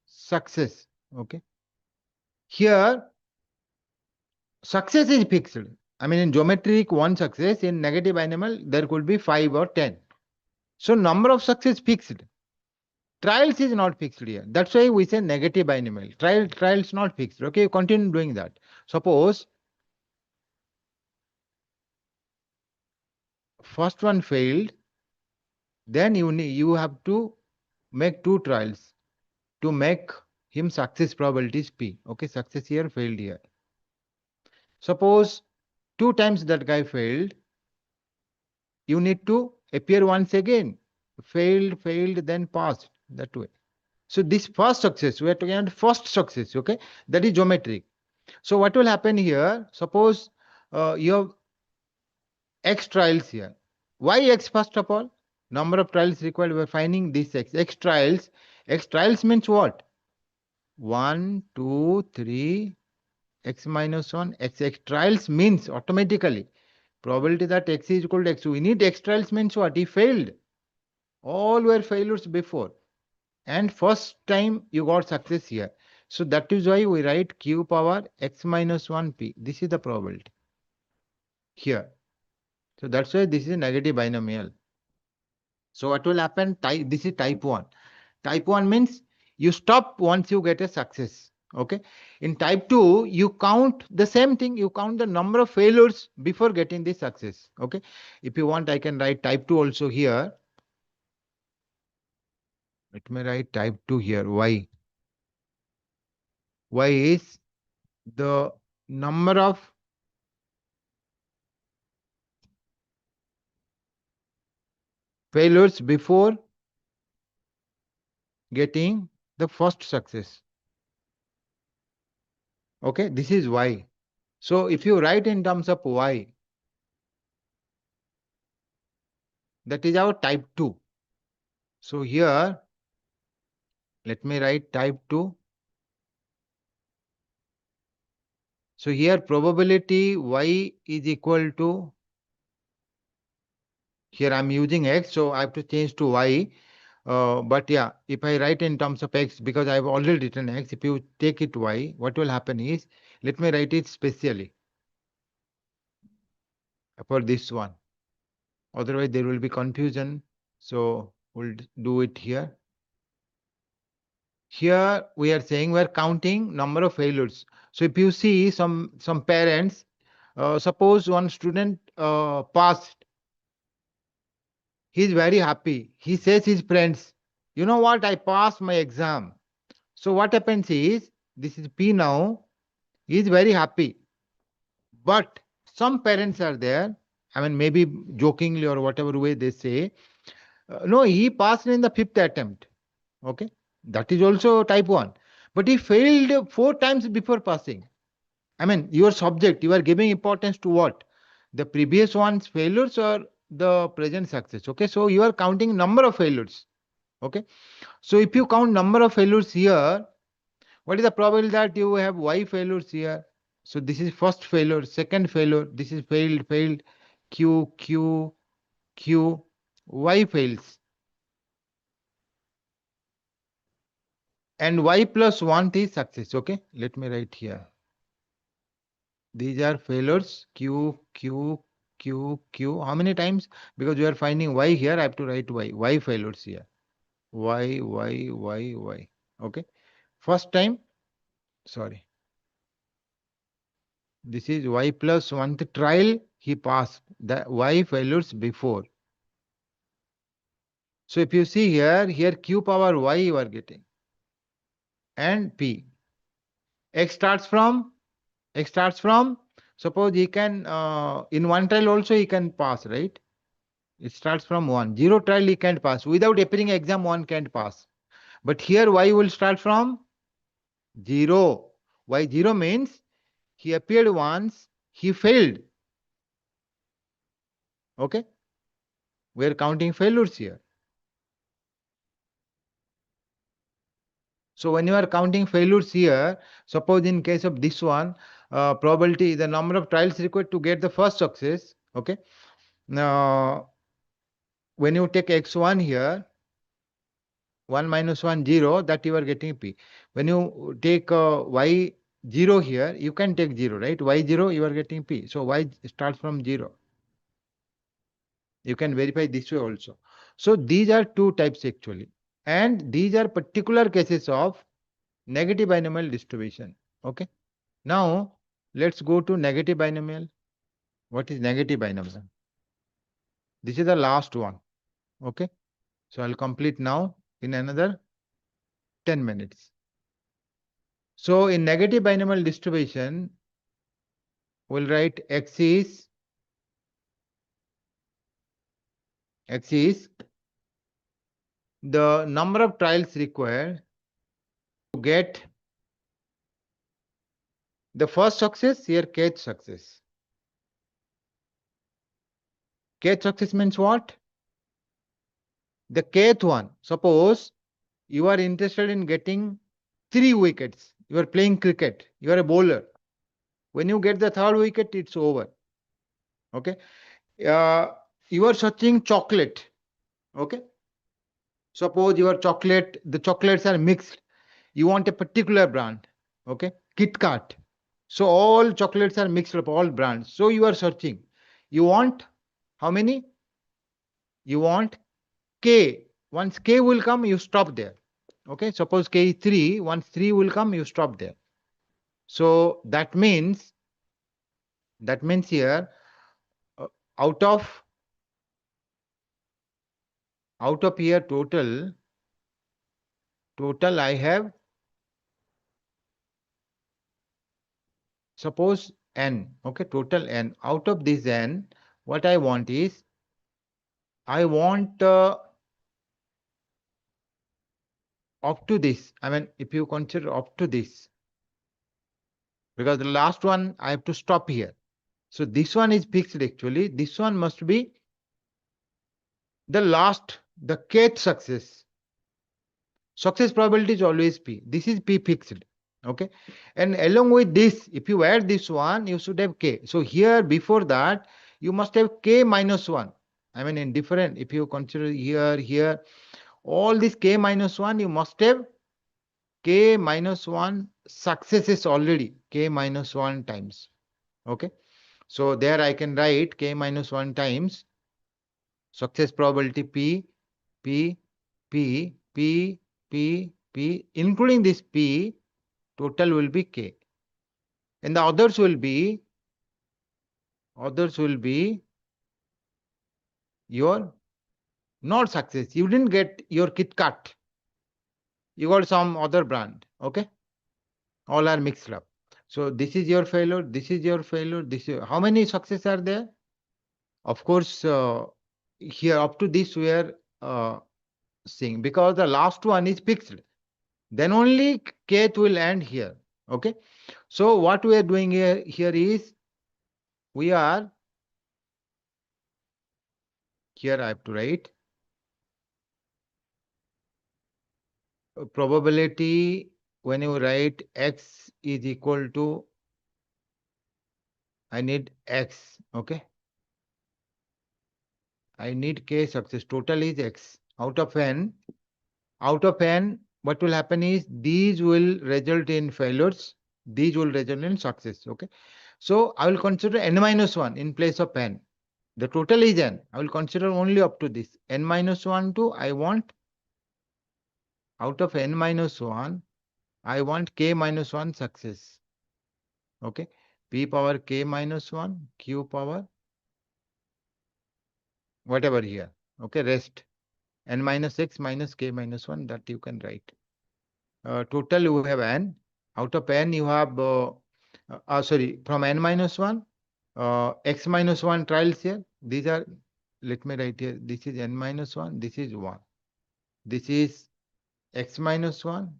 success. Okay. Here, success is fixed. I mean, in geometric, one success. In negative binomial, there could be 5 or 10. So, number of success fixed. Trials is not fixed here. That's why we say negative binomial. Trials not fixed. Okay, continue doing that. Suppose first one failed, then you have to make 2 trials to make him success probabilities P. Okay, success here, failed here. Suppose 2 times that guy failed, you need to appear once again. Failed, then passed, that way. So this first success, we are talking about first success, okay? That is geometric. So what will happen here? Suppose you have X trials here. Why X first of all? Number of trials required, we are finding this X. X trials. X trials means what? 1, 2, 3, X minus 1. X trials means automatically probability that X is equal to X. We need X trials means what? He failed. All were failures before. And first time you got success here. So that is why we write Q power X minus 1 P. This is the probability here. So that's why this is a negative binomial. So what will happen? This is type 1. Type 1 means you stop once you get a success. Okay. In type 2, you count the same thing. You count the number of failures before getting the success. Okay. If you want, I can write type 2 also here. Let me write type 2 here. Y. Y is the number of failures before getting the first success. Okay, this is Y. So if you write in terms of Y, that is our type 2. So here, let me write type 2. So here probability Y is equal to, here I'm using X, so I have to change to Y. But yeah, if I write in terms of X, because I've already written X, if you take it Y, what will happen is, let me write it specially for this one. Otherwise, there will be confusion. So we'll do it here. Here we are saying we're counting number of failures. So if you see some parents, suppose one student passed, he's very happy. He says his friends, you know what, I passed my exam. So what happens is, this is P now, he is very happy. But some parents are there, I mean, maybe jokingly or whatever way they say, no, he passed in the 5th attempt. Okay, that is also type 1. But he failed 4 times before passing. I mean, your subject, you are giving importance to what? The previous one's failures or the present success. Okay, so you are counting number of failures. Okay, so if you count number of failures here, what is the probability that you have Y failures here? So this is first failure, second failure, this is failed, Q, Q, Q, Y fails. And Y plus 1 is success. Okay, let me write here. These are failures, Q, Q, Q, Q. How many times? Because we are finding Y here, I have to write Y. Y failures here. Y, Y, Y, Y. Okay. First time, sorry. This is Y plus 1th trial, he passed. The Y failures before. So if you see here Q power Y you are getting. And P. X starts from, suppose he can, in one trial also he can pass, right? It starts from 1. 0 trial he can't pass. Without appearing exam, 1 can't pass. But here Y will start from 0. Why 0 means he appeared once, he failed. Okay? We are counting failures here. So when you are counting failures here, suppose in case of this one, probability, the number of trials required to get the first success. Okay. Now, when you take x1 here, 1 minus 1, 0, that you are getting p. When you take y0 here, you can take 0, right? y0, you are getting p. So y starts from 0. You can verify this way also. So these are two types actually. And these are particular cases of negative binomial distribution. Okay. Now let's go to negative binomial. What is negative binomial? This is the last one. Okay. So I'll complete now in another 10 minutes. So in negative binomial distribution, we'll write x is the number of trials required to get the first success, here kth success. Kth success means what? The kth one. Suppose you are interested in getting 3 wickets. You are playing cricket. You are a bowler. When you get the third wicket, it's over. Okay. You are searching chocolate. Okay. Suppose your chocolate, the chocolates are mixed. You want a particular brand. Okay. Kit Kat. So all chocolates are mixed up, all brands. So you are searching. You want how many? You want K. Once K will come, you stop there. Okay. Suppose K is 3. Once 3 will come, you stop there. So that means here uh, out of here total I have, suppose n. Okay. Total n. Out of this n, what I want is I want up to this. I mean, if you consider up to this, because the last one I have to stop here. So this one is fixed actually. This one must be the last, the kth success. Success probability is always p. This is p fixed. Okay. And along with this, if you add this one, you should have k. So here before that, you must have k minus 1. I mean, in different, if you consider here, all this k minus 1, you must have k minus 1 successes already, k minus 1 times. Okay. So there I can write k minus 1 times success probability p, p, p, p, p, p, including this p, total will be k. And the others will be your not success. You didn't get your Kit Kat. You got some other brand. Okay. All are mixed up. So this is your failure. This is your failure. This is how many success are there? Of course, here up to this we are seeing, because the last one is fixed. Then only kth will end here. Okay. So what we are doing here is we are here I have to write probability. When you write x is equal to, I need x. Okay. I need k success. Total is x. Out of n, what will happen is these will result in failures. These will result in success. Okay. So I will consider n minus 1 in place of n. The total is n. I will consider only up to this. N minus 1 to, I want out of n minus 1, I want k minus 1 success. Okay. P power k minus 1, q power whatever here. Okay. Rest. N minus x minus k minus 1, that you can write. Total you have n. Out of n you have, sorry, from n minus 1, x minus 1 trials here. These are, let me write here. This is n minus 1. This is 1. This is x minus 1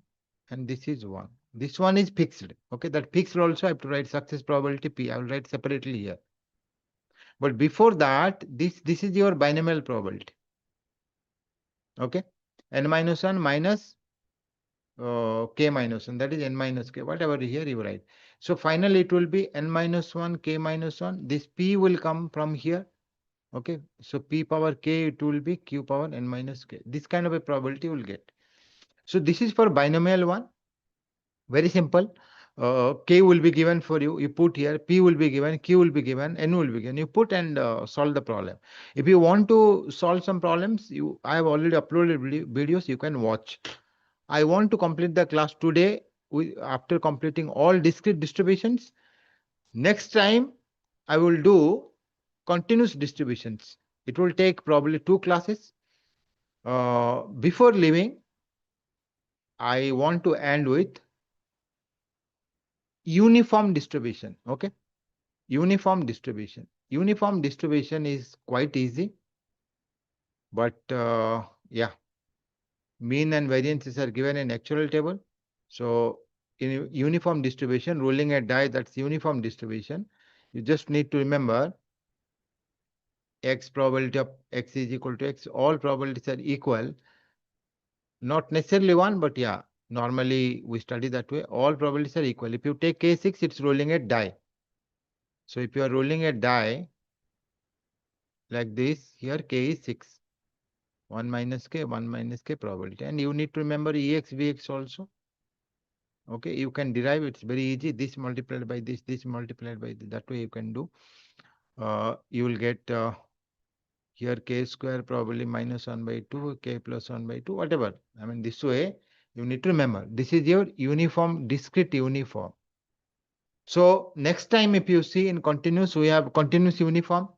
and this is 1. This one is fixed. Okay, that fixed also I have to write success probability p. I will write separately here. But before that, this is your binomial probability. Okay, n minus 1 minus k minus 1, that is n minus k, whatever here you write. So finally it will be n minus 1, k minus 1. This p will come from here. Okay, so p power k, it will be q power n minus k. This kind of a probability you will get. So this is for binomial one. Very simple. K will be given for you. You put here, P will be given, Q will be given, N will be given. You put and solve the problem. If you want to solve some problems, I have already uploaded videos. You can watch. I want to complete the class today after completing all discrete distributions. Next time, I will do continuous distributions. It will take probably 2 classes. Before leaving, I want to end with uniform distribution. Okay. Uniform distribution. Uniform distribution is quite easy, but yeah, mean and variances are given in actual table. So in uniform distribution, rolling a die, that's uniform distribution. You just need to remember x probability of x is equal to x. All probabilities are equal. Not necessarily one, but yeah, normally we study that way. All probabilities are equal. If you take K6, it's rolling a die. So if you are rolling a die like this, here K is 6. 1 minus k probability. And you need to remember Ex, Vx also. Okay, you can derive, it's very easy. This multiplied by this multiplied by this. That way you can do. You will get here k square probably minus 1 by 2, k plus 1 by 2, whatever. I mean, this way you need to remember. This is your uniform, discrete uniform. So next time, if you see in continuous, we have continuous uniform,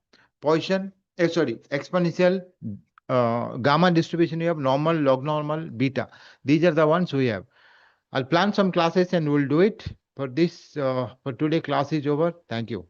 Poisson, exponential, gamma distribution. You have normal, log normal, beta. These are the ones we have. I'll plan some classes and we'll do it. For this, for today, class is over. Thank you.